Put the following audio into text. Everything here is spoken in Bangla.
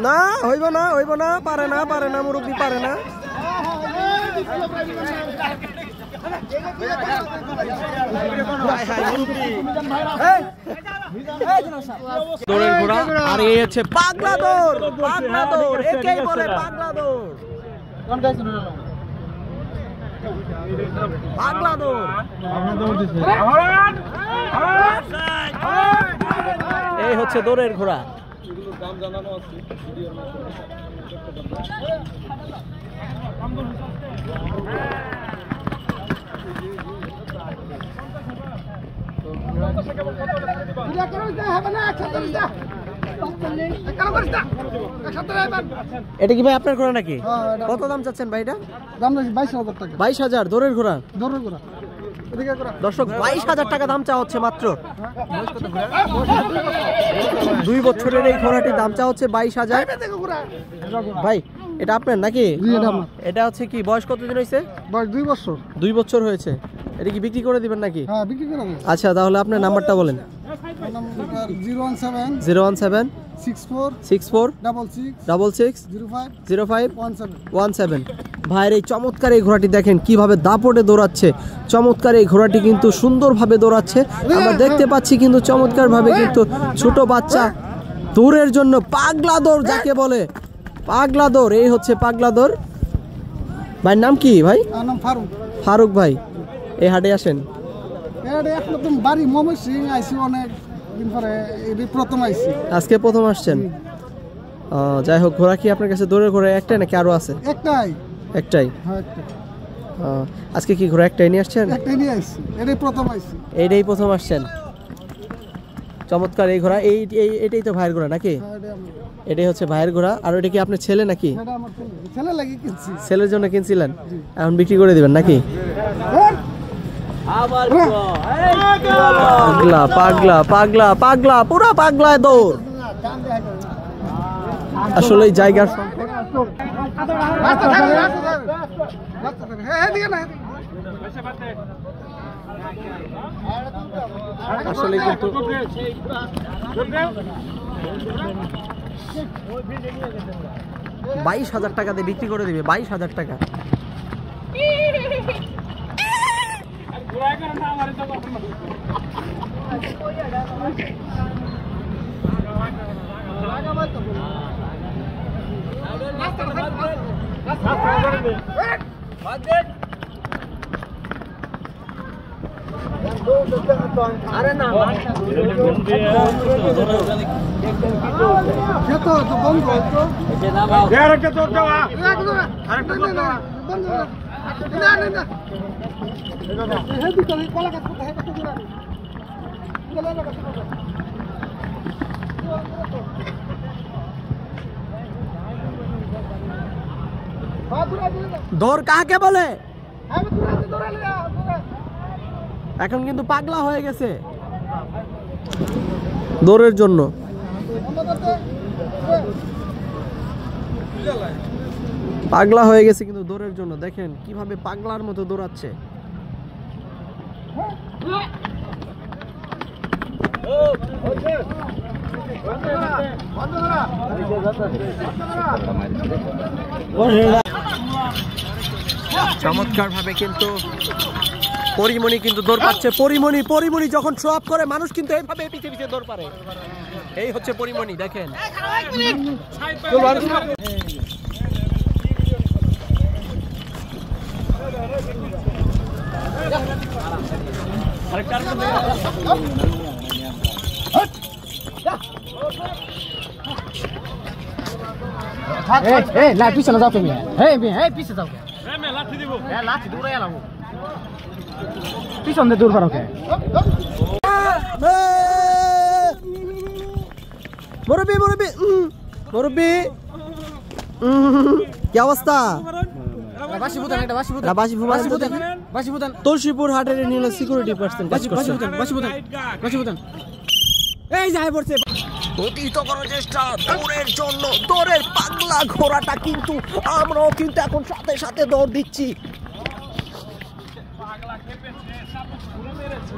না হইব না পারে না মুরব্বী পারে না। দৌড়ের ঘোড়া আর এই হচ্ছে পাগলা দৌড়, একেই বলে পাগলা দৌড়। পাগলা দৌড় এই হচ্ছে দৌড়ের ঘোড়া। এটা কি ভাই আপনার ঘোড়া নাকি? কত দাম চাচ্ছেন ভাই? এটা দাম 22,000 টাকা। 22,000 দৌড়ের ঘোড়া। দর্শক 22,000 টাকা দাম চা হচ্ছে মাত্র। 2 বছরের এই ঘোড়াটির দাম চা হচ্ছে 22,000। ভাই এটা আপনার নাকি? এটা হচ্ছে কি বয়স কতদিন হয়েছে? বয়স 2 বছর। 2 বছর হয়েছে। এটা কি বিক্রি করে দিবেন নাকি? হ্যাঁ বিক্রি করে দেব। আচ্ছা তাহলে আপনার নাম্বারটা বলেন। 017 64 66 05 17। ভাইয়ের এই চমৎকার এই ঘোড়াটি দেখেন কিভাবে দাপটে দৌড়াচ্ছে। চমৎকার এই ঘোড়াটি কিন্তু সুন্দরভাবে দৌড়াচ্ছে। আমরা দেখতে পাচ্ছি কিন্তু চমৎকার ভাবে কিন্তু ছোট বাচ্চা দৌড়ের জন্য পাগলা দৌড় যাকে বলে, পাগলা দৌড়। এই হচ্ছে পাগলা দৌড়। ভাইয়ের নাম কি ভাই? নাম ফারুক। ফারুক ভাই এই হাটে আসেন? একদম বাড়ি ময়মনসিং আইছি, অনেক দিন পরে প্রথম আইছি। আজকে প্রথম আসছেন? যাই হোক, ঘোড়া কি আপনার কাছে দৌড়ের ঘোড়া একটাই নাকি আরো আছে? একটাই। হ্যাঁ একটাই। আজকে কি ঘোড়া একটাই নিয়ে আসছেন? একটাই নিয়ে আইছি, এটাই প্রথম আইছি। এইটাই প্রথম আসছেন? চমৎকার এই ঘোড়া। এটাই তো ভাইয়ের ঘোড়া নাকি? এটাই হচ্ছে ভাইয়ের ঘোড়া। আর ওটা কি আপনার ছেলে নাকি? ছেলে লাগি কিনছি। ছেলের জন্য কিনছিলেন, এখন বিক্রি করে দিবেন নাকি? পাগলা পাগলা পাগলা পাগলা পুরো পাগলায় দৌড়। আসলে এই জায়গার আসলে কিন্তু 22,000 টাকা দিয়ে বিক্রি করে দিবে। 22,000 টাকা। আরে না দৌড় কাকে বলে? এখন কিন্তু পাগলা হয়ে গেছে দৌড়ের জন্য। পাগলা হয়ে গেছে কিন্তু দৌড়ের জন্য। দেখেন কিভাবে পাগলার মতো দৌড়াচ্ছে। চমৎকার ভাবে কিন্তু পরিমণি কিন্তু দৌড় পাচ্ছে। পরিমণি যখন শো আপ করে মানুষ কিন্তু এইভাবে পিছে পিছে দৌড় পারে। এই হচ্ছে পরিমণি দেখেন। পিছনে যাও তুমি। পিছে যাও। লাঠি দিব। লাঠি দৌড়াই এলাম। পিছন দিয়ে দূর পারো কে? মুরব্বি কি অবস্থা? তুলসীপুর হাটের সিকিউরিটি পার্সন প্রতিহিত করার চেষ্টা দৌড়ের জন্য। দৌড়ের পাগলা ঘোড়াটা কিন্তু আমরাও কিন্তু এখন সাথে সাথে দৌড় দিচ্ছি। পাগলা খেপেছে, সাপ ঘুরে মেরেছে।